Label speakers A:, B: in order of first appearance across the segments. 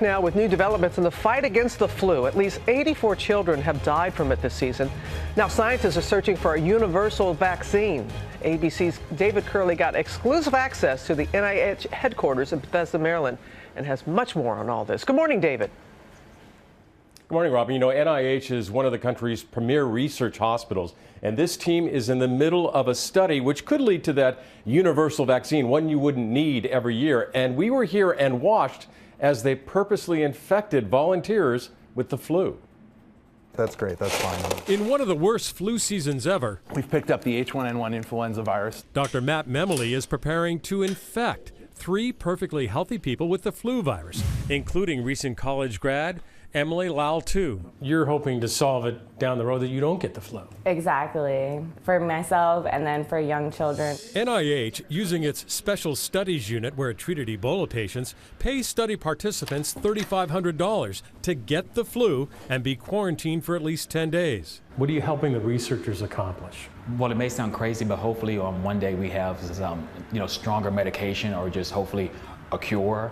A: Now, with new developments in the fight against the flu, at least 84 children have died from it this season. Now, scientists are searching for a universal vaccine. ABC's David Curley got exclusive access to the NIH headquarters in Bethesda, Maryland, and has much more on all this. Good morning, David.
B: Good morning, Robin. You know, NIH is one of the country's premier research hospitals, and this team is in the middle of a study which could lead to that universal vaccine, one you wouldn't need every year. And we were here and watched as they purposely infected volunteers with the flu.
C: That's great. That's fine.
D: In one of the worst flu seasons ever,
C: We've picked up the H1N1 influenza virus.
D: Dr. Matt Memoli is preparing to infect 3 perfectly healthy people with the flu virus, including recent college grad Emily Lau-Tu. You're hoping to solve it down the road that you don't get the flu.
E: Exactly. For myself and then for young children.
D: NIH, using its Special Studies Unit where it treated Ebola patients, pays study participants $3,500 to get the flu and be quarantined for at least 10 days. What are you helping the researchers accomplish?
F: Well, it may sound crazy, but hopefully one day we have stronger medication or just hopefully a cure.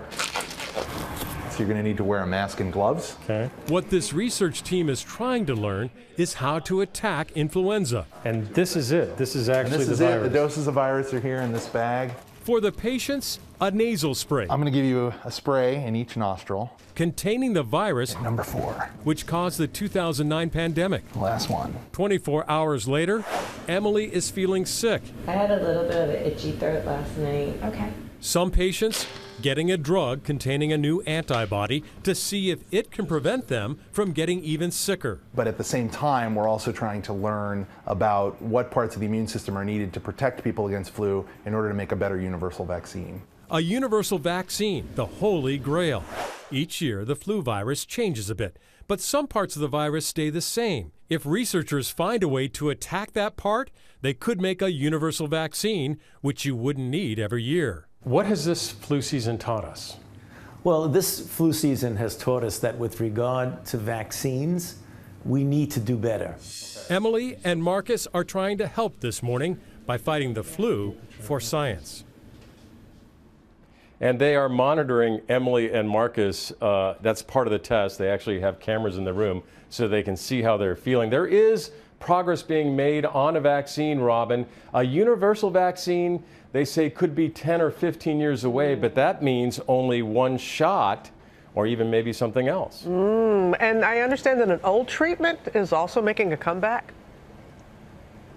C: So you're going to need to wear a mask and gloves.
D: Okay. What this research team is trying to learn is how to attack influenza. And this is it. This is actually the virus.
C: The doses of virus are here in this bag.
D: For the patients, a nasal spray.
C: I'm going to give you a spray in each nostril.
D: Containing the virus,
C: Number 4.
D: which caused the 2009 pandemic.
C: Last one.
D: 24 hours later, Emily is feeling sick.
E: I had a little bit of an itchy throat last night. Okay.
D: Some patients getting a drug containing a new antibody to see if it can prevent them from getting even sicker.
C: But at the same time, we're also trying to learn about what parts of the immune system are needed to protect people against flu in order to make a better universal vaccine.
D: A universal vaccine, the holy grail. Each year, the flu virus changes a bit, but some parts of the virus stay the same. If researchers find a way to attack that part, they could make a universal vaccine, which you wouldn't need every year. What has this flu season taught us?
G: Well, this flu season has taught us that with regard to vaccines, we need to do better.
D: Emily and Marcus are trying to help this morning by fighting the flu for science.
B: And they are monitoring Emily and Marcus. That's part of the test. They actually have cameras in the room so they can see how they're feeling. There is progress being made on a vaccine, Robin. A universal vaccine, they say, could be 10 or 15 years away, but that means only one shot or even maybe something else.
A: And I understand that an old treatment is also making a comeback.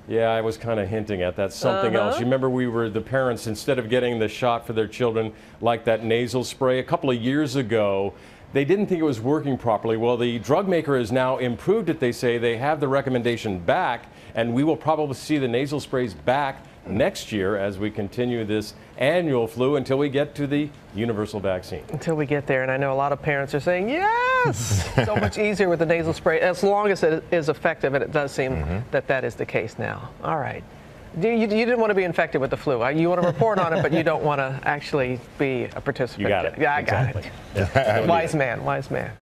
B: Yeah, I was kind of hinting at that. Something else. You remember the parents, instead of getting the shot for their children, like that nasal spray, a couple of years ago, they didn't think it was working properly. Well, the drug maker has now improved it, they say. They have the recommendation back, and we will probably see the nasal sprays back next year as we continue this annual flu until we get to the universal vaccine.
A: Until we get there, and I know a lot of parents are saying, yes, so much easier with the nasal spray, as long as it is effective, and it does seem that that is the case now. All right. You didn't want to be infected with the flu. You want to report on it, but you don't want to actually be a participant.
B: You got it.
A: Yeah, I
B: exactly.
A: got it. Wise man, wise man.